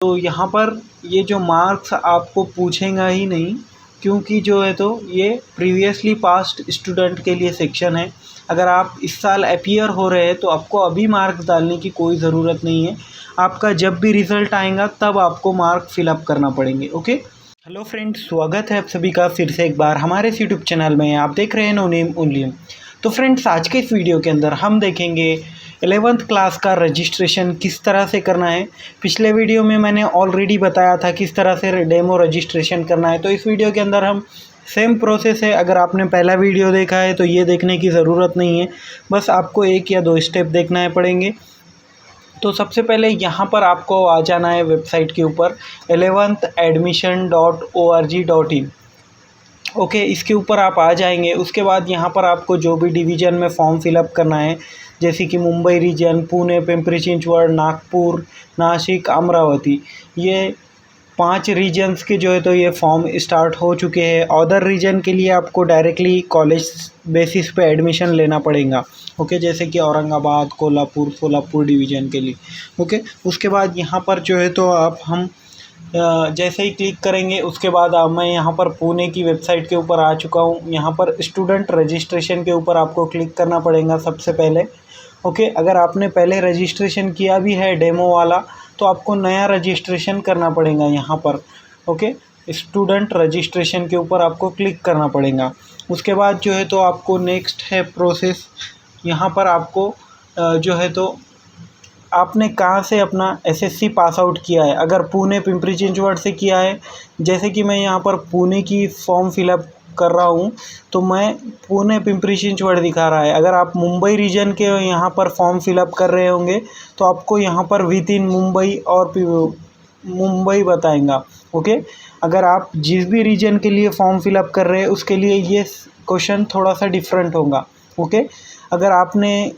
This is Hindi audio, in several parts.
तो यहाँ पर ये जो मार्क्स आपको पूछेगा ही नहीं, क्योंकि जो है तो ये प्रीवियसली पास्ट स्टूडेंट के लिए सेक्शन है। अगर आप इस साल अपीयर हो रहे हैं तो आपको अभी मार्क्स डालने की कोई ज़रूरत नहीं है। आपका जब भी रिज़ल्ट आएगा तब आपको मार्क फिलअप करना पड़ेंगे। ओके, हेलो फ्रेंड्स, स्वागत है आप सभी का फिर से एक बार हमारे इस यूट्यूब चैनल में। आप देख रहे हैं नो नेम ओनली। तो फ्रेंड्स, आज के इस वीडियो के अंदर हम देखेंगे 11th क्लास का रजिस्ट्रेशन किस तरह से करना है। पिछले वीडियो में मैंने ऑलरेडी बताया था किस तरह से डेमो रजिस्ट्रेशन करना है, तो इस वीडियो के अंदर हम सेम प्रोसेस है। अगर आपने पहला वीडियो देखा है तो ये देखने की ज़रूरत नहीं है, बस आपको एक या दो स्टेप देखना है पड़ेंगे। तो सबसे पहले यहाँ पर आपको आ जाना है वेबसाइट के ऊपर eleventhadmission.org.in। ओके, इसके ऊपर आप आ जाएंगे। उसके बाद यहाँ पर आपको जो भी डिवीज़न में फॉर्म फिलअप करना है, जैसे कि मुंबई रीजन, पुणे, पिंपरी चिंचवड़, नागपुर, नासिक, अमरावती, ये 5 रीजन्स के जो है तो ये फॉर्म स्टार्ट हो चुके हैं। अदर रीजन के लिए आपको डायरेक्टली कॉलेज बेसिस पे एडमिशन लेना पड़ेगा। ओके, जैसे कि औरंगाबाद, कोल्हापुर, सोलापुर डिवीज़न के लिए। ओके, उसके बाद यहाँ पर जो है तो हम जैसे ही क्लिक करेंगे उसके बाद मैं यहाँ पर पुणे की वेबसाइट के ऊपर आ चुका हूँ। यहाँ पर स्टूडेंट रजिस्ट्रेशन के ऊपर आपको क्लिक करना पड़ेगा सबसे पहले। ओके, अगर आपने पहले रजिस्ट्रेशन किया भी है डेमो वाला तो आपको नया रजिस्ट्रेशन करना पड़ेगा यहाँ पर। ओके, स्टूडेंट रजिस्ट्रेशन के ऊपर आपको क्लिक करना पड़ेगा। उसके बाद जो है तो आपको नेक्स्ट है प्रोसेस। यहाँ पर आपको जो है तो आपने कहाँ से अपना एसएससी पास आउट किया है। अगर पुणे पिंपरी चिंचवड़ से किया है, जैसे कि मैं यहाँ पर पुणे की फॉर्म फिलअप कर रहा हूँ तो मैं पुणे पिंपरी चिंचवड़ दिखा रहा है। अगर आप मुंबई रीजन के यहाँ पर फॉर्म फिलअप कर रहे होंगे तो आपको यहाँ पर विद इन मुंबई और मुंबई बताएगा। ओके, अगर आप जिस भी रीजन के लिए फॉर्म फिलअप कर रहे हैं उसके लिए ये क्वेश्चन थोड़ा सा डिफरेंट होगा। ओके, अगर आपने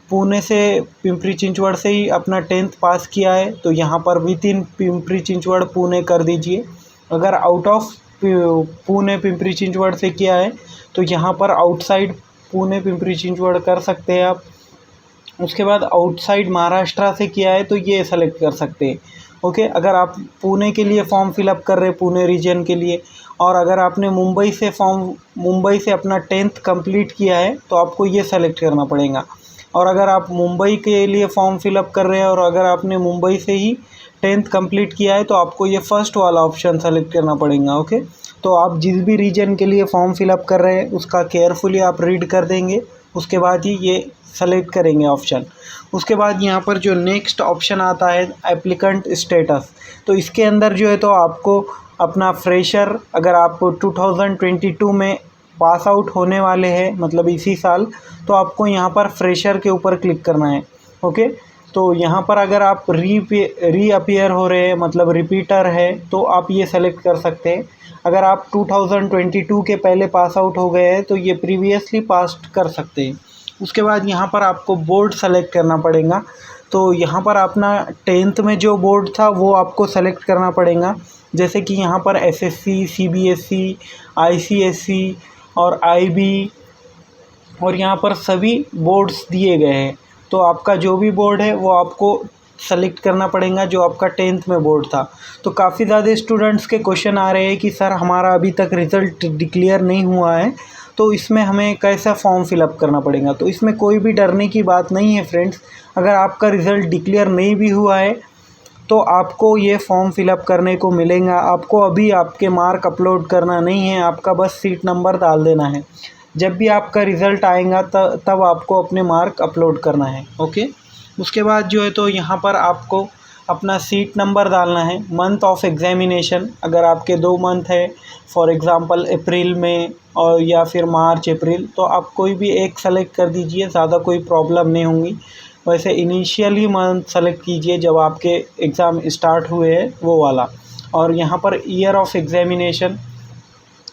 पुणे से पिंपरी चिंचवड़ से ही अपना 10th पास किया है तो यहाँ पर विद इन पिंपरी चिंचवड़ पुणे कर दीजिए। अगर आउट ऑफ पुणे पिंपरी चिंचवड़ से किया है तो यहाँ पर आउटसाइड पुणे पिंपरी चिंचवड़ कर सकते हैं आप। उसके बाद आउटसाइड महाराष्ट्र से किया है तो ये सेलेक्ट कर सकते हैं। ओके, अगर आप पुणे के लिए फॉर्म फिलअप कर रहे हैं पुणे रीजन के लिए, और अगर आपने मुंबई से अपना 10th कंप्लीट किया है तो आपको ये सेलेक्ट करना पड़ेगा। और अगर आप मुंबई के लिए फॉर्म फिलअप कर रहे हैं और अगर आपने मुंबई से ही 10th कंप्लीट किया है तो आपको ये फर्स्ट वाला ऑप्शन सेलेक्ट करना पड़ेगा। ओके, तो आप जिस भी रीजन के लिए फॉर्म फिलअप कर रहे हैं उसका केयरफुली आप रीड कर देंगे, उसके बाद ही ये सेलेक्ट करेंगे ऑप्शन। उसके बाद यहाँ पर जो नेक्स्ट ऑप्शन आता है एप्लीकेंट स्टेटस, तो इसके अंदर जो है तो आपको अपना फ्रेशर, अगर आप 2022 में पास आउट होने वाले हैं मतलब इसी साल, तो आपको यहाँ पर फ्रेशर के ऊपर क्लिक करना है। ओके, तो यहाँ पर अगर आप री अपीयर हो रहे हैं मतलब रिपीटर है तो आप ये सेलेक्ट कर सकते हैं। अगर आप 2022 के पहले पास आउट हो गए हैं तो ये प्रीवियसली पास कर सकते हैं। उसके बाद यहाँ पर आपको बोर्ड सेलेक्ट करना पड़ेगा। तो यहाँ पर अपना 10th में जो बोर्ड था वो आपको सेलेक्ट करना पड़ेगा, जैसे कि यहाँ पर एसएससी, सीबीएसई, आईसीएसई और आईबी, और यहाँ पर सभी बोर्ड्स दिए गए हैं। तो आपका जो भी बोर्ड है वो आपको सेलेक्ट करना पड़ेगा जो आपका 10th में बोर्ड था। तो काफ़ी ज़्यादा स्टूडेंट्स के क्वेश्चन आ रहे हैं कि सर हमारा अभी तक रिज़ल्ट डिक्लेयर नहीं हुआ है तो इसमें हमें कैसा फॉर्म फिलअप करना पड़ेगा। तो इसमें कोई भी डरने की बात नहीं है फ्रेंड्स। अगर आपका रिज़ल्ट डिक्लेयर नहीं भी हुआ है तो आपको ये फॉर्म फिलअप करने को मिलेगा। आपको अभी आपके मार्क अपलोड करना नहीं है, आपका बस सीट नंबर डाल देना है। जब भी आपका रिज़ल्ट आएगा तब आपको अपने मार्क अपलोड करना है। ओके, उसके बाद जो है तो यहाँ पर आपको अपना सीट नंबर डालना है, मंथ ऑफ एग्जामिनेशन, अगर आपके 2 मंथ है फॉर एग्ज़ाम्पल अप्रैल में और या फिर मार्च अप्रैल, तो आप कोई भी एक सेलेक्ट कर दीजिए, ज़्यादा कोई प्रॉब्लम नहीं होंगी। वैसे इनिशियली मंथ सेलेक्ट कीजिए जब आपके एग्ज़ाम स्टार्ट हुए हैं वो वाला, और यहाँ पर ईयर ऑफ एग्जामिनेशन।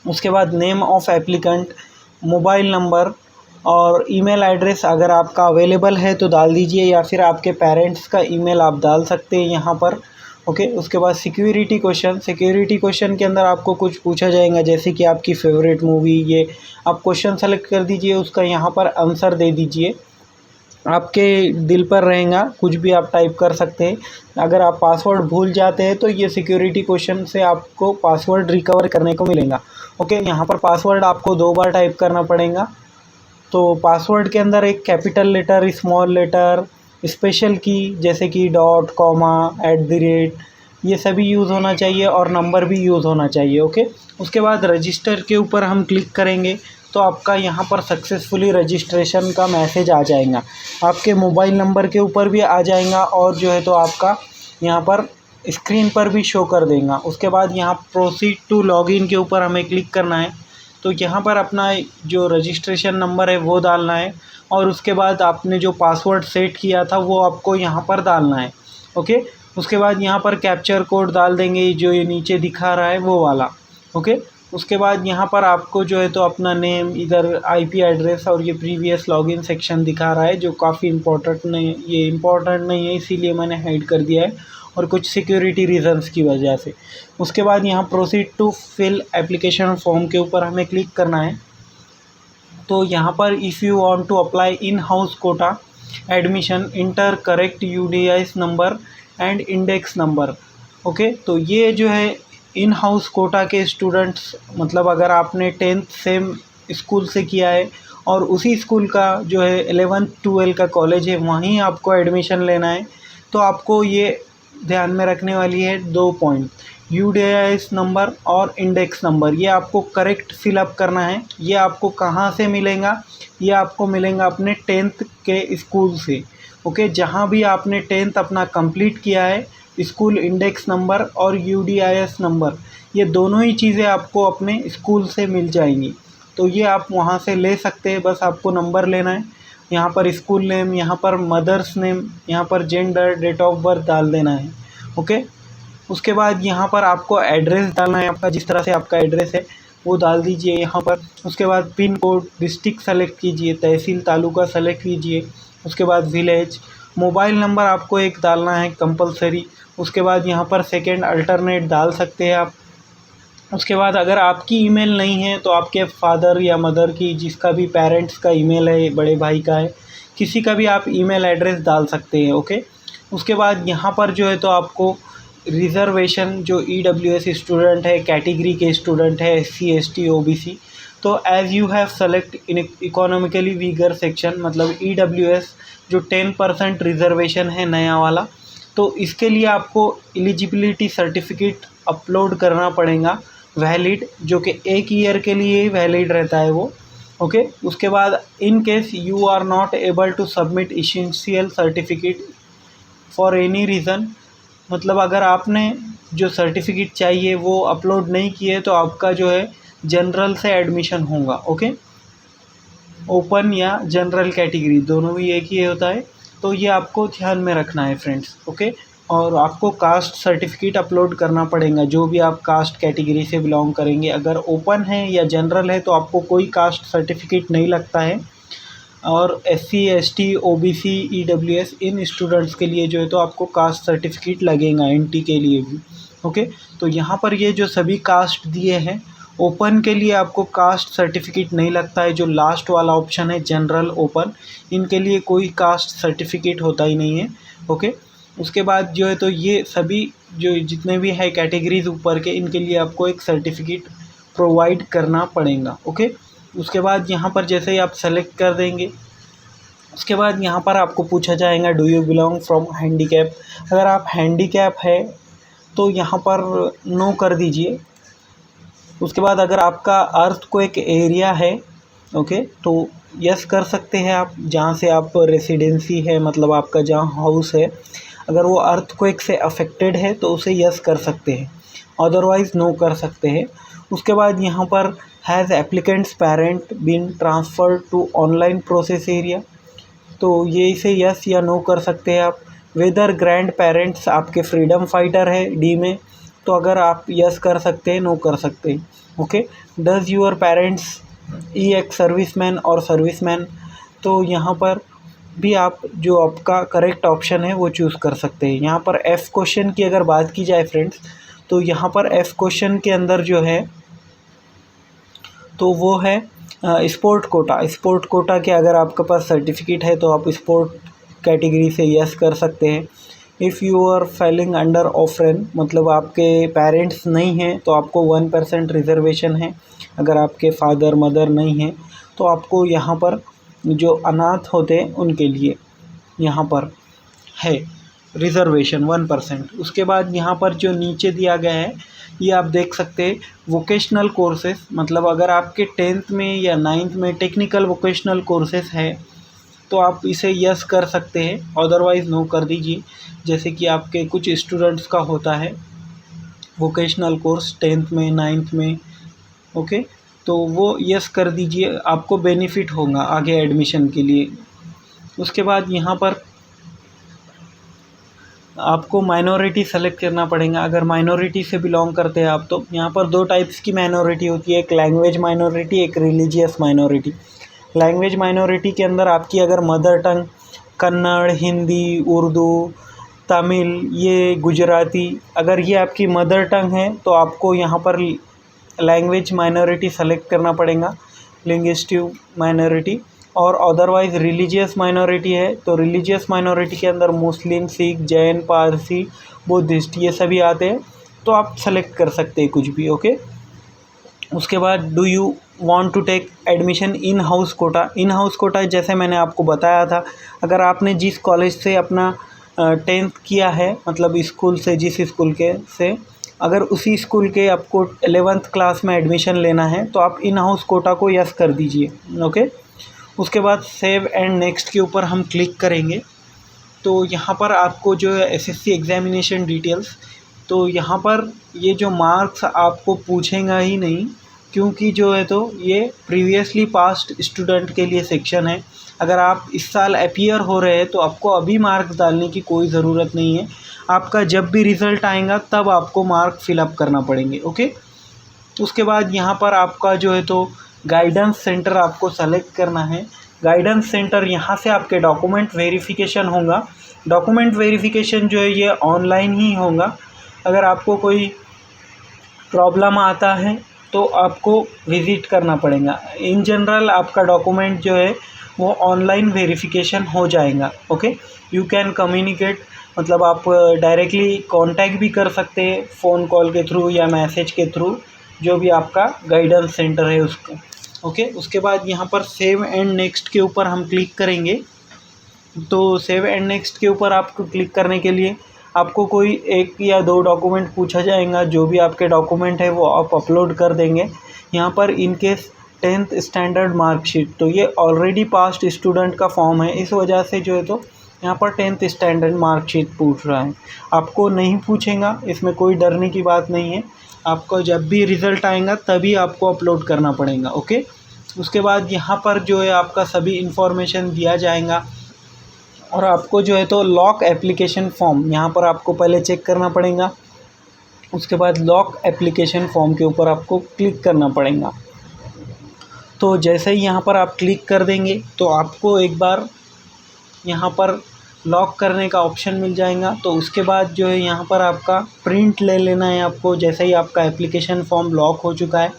उसके बाद name of applicant, mobile number और ईमेल एड्रेस अगर आपका अवेलेबल है तो डाल दीजिए, या फिर आपके पेरेंट्स का ईमेल आप डाल सकते हैं यहाँ पर। ओके, उसके बाद सिक्योरिटी क्वेश्चन के अंदर आपको कुछ पूछा जाएगा, जैसे कि आपकी फेवरेट मूवी, ये आप क्वेश्चन सेलेक्ट कर दीजिए, उसका यहाँ पर आंसर दे दीजिए। आपके दिल पर रहेगा, कुछ भी आप टाइप कर सकते हैं। अगर आप पासवर्ड भूल जाते हैं तो ये सिक्योरिटी क्वेश्चन से आपको पासवर्ड रिकवर करने को मिलेगा। ओके, यहाँ पर पासवर्ड आपको 2 बार टाइप करना पड़ेगा। तो पासवर्ड के अंदर एक capital letter, small letter, special की जैसे कि डॉट, कॉमा, @ ये सभी यूज़ होना चाहिए और नंबर भी यूज़ होना चाहिए। ओके, उसके बाद रजिस्टर के ऊपर हम क्लिक करेंगे तो आपका यहाँ पर सक्सेसफुली रजिस्ट्रेशन का मैसेज आ जाएगा। आपके मोबाइल नंबर के ऊपर भी आ जाएगा और जो है तो आपका यहाँ पर स्क्रीन पर भी शो कर देगा। उसके बाद यहाँ प्रोसीड टू लॉगिन के ऊपर हमें क्लिक करना है। तो यहाँ पर अपना जो रजिस्ट्रेशन नंबर है वो डालना है और उसके बाद आपने जो पासवर्ड सेट किया था वो आपको यहाँ पर डालना है। ओके, उसके बाद यहाँ पर कैप्चर कोड डाल देंगे, जो ये नीचे दिखा रहा है वो वाला। ओके, उसके बाद यहाँ पर आपको जो है तो अपना नेम, इधर आईपी एड्रेस और ये प्रीवियस लॉगिन सेक्शन दिखा रहा है, जो काफ़ी इम्पोर्टेंट नहीं, ये इम्पोर्टेंट नहीं है इसीलिए मैंने हाइड कर दिया है और कुछ सिक्योरिटी रीजंस की वजह से। उसके बाद यहाँ proceed to fill application form के ऊपर हमें क्लिक करना है। तो यहाँ पर if you want to apply in house quota admission, enter correct UDIS number and index number. Okay, तो ये जो है इन हाउस कोटा के स्टूडेंट्स, मतलब अगर आपने 10th सेम स्कूल से किया है और उसी स्कूल का जो है 11th 12 का कॉलेज है वहीं आपको एडमिशन लेना है, तो आपको ये ध्यान में रखने वाली है 2 पॉइंट, यूडीआईएस नंबर और इंडेक्स नंबर। ये आपको करेक्ट फिलअप करना है। ये आपको कहाँ से मिलेगा? ये आपको मिलेगा अपने 10th के स्कूल से। ओके, जहाँ भी आपने 10th अपना कंप्लीट किया है, स्कूल इंडेक्स नंबर और यूडीआईएस नंबर, ये दोनों ही चीज़ें आपको अपने स्कूल से मिल जाएंगी। तो ये आप वहाँ से ले सकते हैं, बस आपको नंबर लेना है। यहाँ पर स्कूल नेम, यहाँ पर मदर्स नेम, यहाँ पर जेंडर, डेट ऑफ बर्थ डाल देना है। ओके, उसके बाद यहाँ पर आपको एड्रेस डालना है, आपका जिस तरह से आपका एड्रेस है वो डाल दीजिए यहाँ पर। उसके बाद पिन कोड, डिस्ट्रिक्ट सेलेक्ट कीजिए, तहसील तालुका सेलेक्ट कीजिए। उसके बाद विलेज, मोबाइल नंबर आपको एक डालना है कंपलसरी। उसके बाद यहाँ पर सेकेंड अल्टरनेट डाल सकते हैं आप। उसके बाद अगर आपकी ईमेल नहीं है तो आपके फादर या मदर की, जिसका भी पेरेंट्स का ईमेल है, बड़े भाई का है, किसी का भी आप ईमेल एड्रेस डाल सकते हैं। ओके, उसके बाद यहाँ पर जो है तो आपको रिज़र्वेशन, जो ईडब्ल्यूएस स्टूडेंट है, कैटेगरी के स्टूडेंट है, SC ST OBC, तो as you have select in economically Uyghur section, मतलब ईडब्ल्यूएस जो 10% रिज़र्वेशन है नया वाला, तो इसके लिए आपको एलिजिबिलिटी सर्टिफिकेट अपलोड करना पड़ेगा वैलिड, जो कि 1 ईयर के लिए ही वैलिड रहता है वो। ओके, उसके बाद in case you are not able to submit essential certificate for any reason, मतलब अगर आपने जो सर्टिफिकेट चाहिए वो अपलोड नहीं किए तो आपका जो है जनरल से एडमिशन होगा। ओके, ओपन या जनरल कैटेगरी दोनों भी एक ही होता है, तो ये आपको ध्यान में रखना है फ्रेंड्स। ओके, और आपको कास्ट सर्टिफिकेट अपलोड करना पड़ेगा, जो भी आप कास्ट कैटेगरी से बिलोंग करेंगे। अगर ओपन है या जनरल है तो आपको कोई कास्ट सर्टिफिकेट नहीं लगता है। और SC ST OBC EWS इन स्टूडेंट्स के लिए जो है तो आपको कास्ट सर्टिफिकेट लगेगा, NT के लिए भी। ओके, तो यहाँ पर ये जो सभी कास्ट दिए हैं, ओपन के लिए आपको कास्ट सर्टिफिकेट नहीं लगता है, जो लास्ट वाला ऑप्शन है जनरल ओपन, इनके लिए कोई कास्ट सर्टिफिकेट होता ही नहीं है। ओके, उसके बाद जो है तो ये सभी जो जितने भी है कैटेगरीज ऊपर के, इनके लिए आपको एक सर्टिफिकेट प्रोवाइड करना पड़ेगा। ओके, उसके बाद यहाँ पर जैसे ही आप सेलेक्ट कर देंगे, उसके बाद यहाँ पर आपको पूछा जाएगा do you belong from handicap. अगर आप हैंडीकैप है तो यहाँ पर नो कर दीजिए। उसके बाद अगर आपका अर्थक्वेक एरिया है, ओके, तो यस कर सकते हैं आप, जहाँ से आप रेसिडेंसी है, मतलब आपका जहाँ हाउस है, अगर वो अर्थक्वेक से अफेक्टेड है तो उसे यस कर सकते हैं, अदरवाइज़ नो कर सकते हैं। उसके बाद यहाँ पर has applicant's parent been transferred to online process area, तो ये इसे यस या नो कर सकते हैं आप। वेदर ग्रैंड पेरेंट्स आपके फ्रीडम फाइटर है डी में, तो अगर आप यस कर सकते हैं, नो कर सकते हैं। Okay, does your parents ex serviceman और सर्विसमैन, तो यहाँ पर भी आप जो आपका करेक्ट ऑप्शन है वो चूज़ कर सकते हैं। यहाँ पर F क्वेश्चन की अगर बात की जाए फ्रेंड्स, तो यहाँ पर F क्वेश्चन के अंदर जो है तो वो है स्पोर्ट कोटा। स्पोर्ट कोटा के अगर आपके पास सर्टिफिकेट है तो आप स्पोर्ट कैटेगरी से यस कर सकते हैं। If you are failing under ऑफरेन, मतलब आपके पेरेंट्स नहीं हैं तो आपको 1% रिजर्वेशन है। अगर आपके फादर मदर नहीं हैं तो आपको यहाँ पर जो अनाथ होते हैं उनके लिए यहाँ पर है रिजर्वेशन 1%। उसके बाद यहाँ पर जो नीचे दिया गया है ये आप देख सकते हैं वोकेशनल कोर्सेस, मतलब अगर आपके 10th में या 9th में टेक्निकल वोकेशनल कोर्सेस है तो आप इसे यस कर सकते हैं, अदरवाइज़ नो कर दीजिए। जैसे कि आपके कुछ स्टूडेंट्स का होता है वोकेशनल कोर्स 10th में 9th में, ओके, तो वो यस कर दीजिए, आपको बेनिफिट होगा आगे एडमिशन के लिए। उसके बाद यहाँ पर आपको माइनॉरिटी सेलेक्ट करना पड़ेगा। अगर माइनॉरिटी से बिलोंग करते हैं आप तो यहाँ पर 2 टाइप्स की माइनॉरिटी होती है, एक लैंग्वेज माइनॉरिटी, एक रिलीजियस माइनॉरिटी। लैंग्वेज माइनॉरिटी के अंदर आपकी अगर मदर टंग कन्नड़, हिंदी, उर्दू, तमिल, ये गुजराती, अगर ये आपकी मदर टंग है तो आपको यहाँ पर लैंग्वेज माइनॉरिटी सेलेक्ट करना पड़ेगा, लिंग्विस्टिक माइनॉरिटी। और अदरवाइज़ रिलीजियस माइनॉरिटी है तो रिलीजियस माइनॉरिटी के अंदर मुस्लिम, सिख, जैन, पारसी, बुद्धिस्ट ये सभी आते हैं, तो आप सेलेक्ट कर सकते हैं कुछ भी, ओके। उसके बाद do you want to take admission in house quota. In house quota जैसे मैंने आपको बताया था, अगर आपने जिस कॉलेज से अपना 10th किया है, मतलब स्कूल से, जिस स्कूल के से, अगर उसी स्कूल के आपको 11th क्लास में एडमिशन लेना है तो आप इन हाउस कोटा को यस कर दीजिए, ओके। उसके बाद सेव एंड नेक्स्ट के ऊपर हम क्लिक करेंगे तो यहाँ पर आपको जो है एसएससी एग्ज़ामिनेशन डिटेल्स, तो यहाँ पर ये जो मार्क्स आपको पूछेगा ही नहीं, क्योंकि जो है तो ये प्रीवियसली पास्ट स्टूडेंट के लिए सेक्शन है। अगर आप इस साल अपीयर हो रहे हैं तो आपको अभी मार्क्स डालने की कोई ज़रूरत नहीं है, आपका जब भी रिज़ल्ट आएगा तब आपको मार्क फिलअप करना पड़ेंगे, ओके। उसके बाद यहाँ पर आपका जो है तो गाइडेंस सेंटर आपको सेलेक्ट करना है। गाइडेंस सेंटर यहाँ से आपके डॉक्यूमेंट वेरिफिकेशन होगा। डॉक्यूमेंट वेरिफिकेशन जो है ये ऑनलाइन ही होगा। अगर आपको कोई प्रॉब्लम आता है तो आपको विज़िट करना पड़ेगा। इन जनरल आपका डॉक्यूमेंट जो है वो ऑनलाइन वेरिफिकेशन हो जाएगा, ओके। यू कैन कम्युनिकेट, मतलब आप डायरेक्टली कांटेक्ट भी कर सकते हैं फ़ोन कॉल के थ्रू या मैसेज के थ्रू, जो भी आपका गाइडेंस सेंटर है उसका, ओके। उसके बाद यहाँ पर सेव एंड नेक्स्ट के ऊपर हम क्लिक करेंगे। तो सेव एंड नेक्स्ट के ऊपर आपको क्लिक करने के लिए आपको कोई 1 या 2 डॉक्यूमेंट पूछा जाएगा, जो भी आपके डॉक्यूमेंट है वो आप अपलोड कर देंगे। यहाँ पर in case 10th standard marksheet, तो ये ऑलरेडी पास्ट स्टूडेंट का फॉर्म है, इस वजह से जो है तो यहाँ पर 10th स्टैंडर्ड मार्कशीट पूछ रहा है। आपको नहीं पूछेगा, इसमें कोई डरने की बात नहीं है। आपको जब भी रिज़ल्ट आएगा तभी आपको अपलोड करना पड़ेगा, ओके। उसके बाद यहाँ पर जो है आपका सभी इन्फॉर्मेशन दिया जाएगा और आपको जो है तो लॉक एप्लीकेशन फॉर्म यहाँ पर आपको पहले चेक करना पड़ेगा। उसके बाद लॉक एप्लीकेशन फॉर्म के ऊपर आपको क्लिक करना पड़ेगा। तो जैसे ही यहाँ पर आप क्लिक कर देंगे तो आपको एक बार यहाँ पर लॉक करने का ऑप्शन मिल जाएगा। तो उसके बाद जो है यहाँ पर आपका प्रिंट ले लेना है आपको। जैसे ही आपका एप्लीकेशन फॉर्म लॉक हो चुका है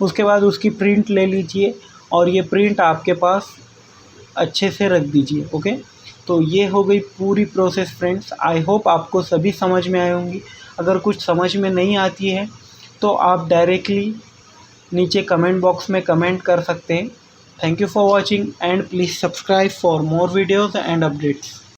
उसके बाद उसकी प्रिंट ले लीजिए और ये प्रिंट आपके पास अच्छे से रख दीजिए, ओके। तो ये हो गई पूरी प्रोसेस फ्रेंड्स। आई होप आपको सभी समझ में आई होंगी। अगर कुछ समझ में नहीं आती है तो आप डायरेक्टली नीचे कमेंट बॉक्स में कमेंट कर सकते हैं। Thank you for watching and please subscribe for more videos and updates.